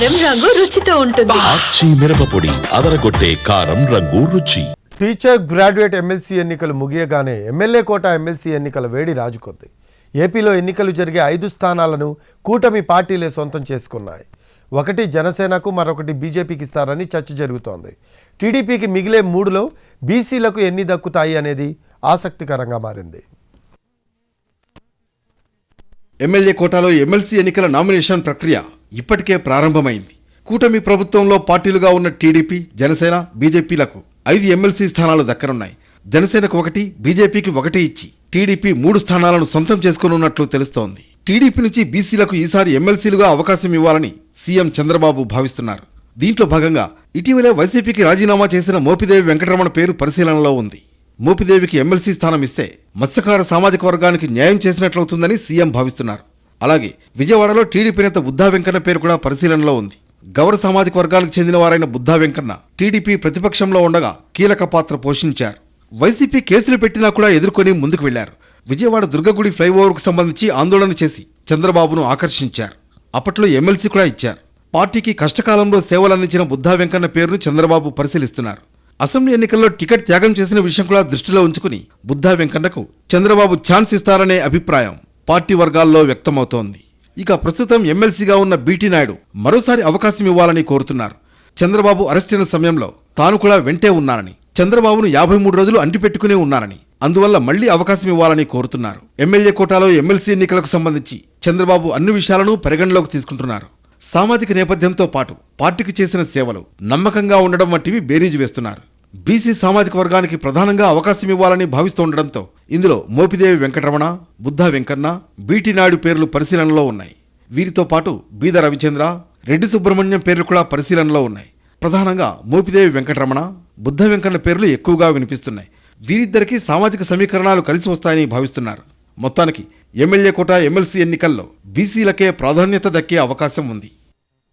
కారం రంగు రుచితో ఉంటుంది. ఆచి మిరపపొడి అదరగొట్టే కారం రంగు రుచి. టీచర్ గ్రాడ్యుయేట్ ఎమ్మెల్సీ ఎన్నికలు ముగియగానే ఎమ్మెల్యే కోట ఎమ్మెల్సీ ఎన్నికల వేడి రాజుకొంది. ఏపీలో ఎన్నికలు జరిగే 5 స్థానాలను కూటమి పార్టీలే సొంతం చేసుకున్నాయి. ఒకటి జనసేనకు, మరొకటి బీజేపీకి ఇస్తారని చర్చ జరుగుతోంది. టీడీపీకి మిగిలే 3లో బీసీలకు ఎన్ని దక్కుతాయి అనేది ఆసక్తికరంగా మారింది. ఎమ్మెల్యే కోటాలో ఎమ్మెల్సీ ఎన్నికల నామినేషన్ ప్రక్రియ ఇప్పటికే ప్రారంభమైంది. కూటమి ప్రభుత్వంలో పార్టీలుగా ఉన్న టీడీపీ, జనసేన, బీజేపీలకు 5 ఎమ్మెల్సీ స్థానాలు దక్కనున్నాయి. జనసేనకు 1, బీజేపీకి 1 ఇచ్చి టీడీపీ 3 స్థానాలను సొంతం చేసుకోనున్నట్లు తెలుస్తోంది. టీడీపీ నుంచి బీసీలకు ఈసారి ఎమ్మెల్సీలుగా అవకాశం ఇవ్వాలని సీఎం చంద్రబాబు భావిస్తున్నారు. దీంట్లో భాగంగా ఇటీవలే వైసీపీకి రాజీనామా చేసిన మోపిదేవి వెంకటరమణ పేరు పరిశీలనలో ఉంది. మోపిదేవికి ఎమ్మెల్సీ స్థానం ఇస్తే మత్స్యకార సామాజిక వర్గానికి న్యాయం చేసినట్లవుతుందని సీఎం భావిస్తున్నారు. అలాగే విజయవాడలో టీడీపీ నేత బుద్ధా వెంకన్న పేరు కూడా పరిశీలనలో ఉంది. గౌర సామాజిక వర్గానికి చెందిన వారైన బుద్ధా వెంకన్న టీడీపీ ప్రతిపక్షంలో ఉండగా కీలక పాత్ర పోషించారు. వైసీపీ కేసులు పెట్టినా కూడా ఎదుర్కొని ముందుకు వెళ్లారు. విజయవాడ దుర్గగుడి ఫ్లైఓవర్కు సంబంధించి ఆందోళన చేసి చంద్రబాబును ఆకర్షించారు. అప్పట్లో ఎమ్మెల్సీ కూడా ఇచ్చారు. పార్టీకి కష్టకాలంలో సేవలందించిన బుద్ధా వెంకన్న పేరును చంద్రబాబు పరిశీలిస్తున్నారు. అసెంబ్లీ ఎన్నికల్లో టికెట్ త్యాగం చేసిన విషయం కూడా దృష్టిలో ఉంచుకుని బుద్ధా వెంకన్నకు చంద్రబాబు ఛాన్స్ ఇస్తారనే అభిప్రాయం పార్టీ వర్గాల్లో వ్యక్తమవుతోంది. ఇక ప్రస్తుతం ఎమ్మెల్సీగా ఉన్న బీటీ నాయుడు మరోసారి అవకాశం ఇవ్వాలని కోరుతున్నారు. చంద్రబాబు అరెస్ట్ అయిన సమయంలో తాను కూడా వెంటే ఉన్నానని, చంద్రబాబును 53 రోజులు అంటిపెట్టుకునే ఉన్నానని, అందువల్ల మళ్లీ అవకాశం ఇవ్వాలని కోరుతున్నారు. ఎమ్మెల్యే కోటాలో ఎమ్మెల్సీ ఎన్నికలకు సంబంధించి చంద్రబాబు అన్ని విషయాలను పరిగణలోకి తీసుకుంటున్నారు. సామాజిక నేపథ్యంతో పాటు పార్టీకి చేసిన సేవలు, నమ్మకంగా ఉండడం వంటివి బేరీజు వేస్తున్నారు. బీసీ సామాజిక వర్గానికి ప్రధానంగా అవకాశం ఇవ్వాలని భావిస్తుండటంతో ఇందులో మోపిదేవి వెంకటరమణ, బుద్ధా వెంకన్న, బీటీ నాయుడు పేర్లు పరిశీలనలో ఉన్నాయి. వీరితో పాటు బీద రవిచంద్ర, రెడ్డి సుబ్రహ్మణ్యం పేర్లు కూడా పరిశీలనలో ఉన్నాయి. ప్రధానంగా మోపిదేవి వెంకటరమణ, బుద్ధ వెంకన్న పేర్లు ఎక్కువగా వినిపిస్తున్నాయి. వీరిద్దరికీ సామాజిక సమీకరణాలు కలిసి వస్తాయని భావిస్తున్నారు. మొత్తానికి ఎమ్మెల్యే కోట ఎమ్మెల్సీ ఎన్నికల్లో బీసీలకే ప్రాధాన్యత దక్కే అవకాశం ఉంది.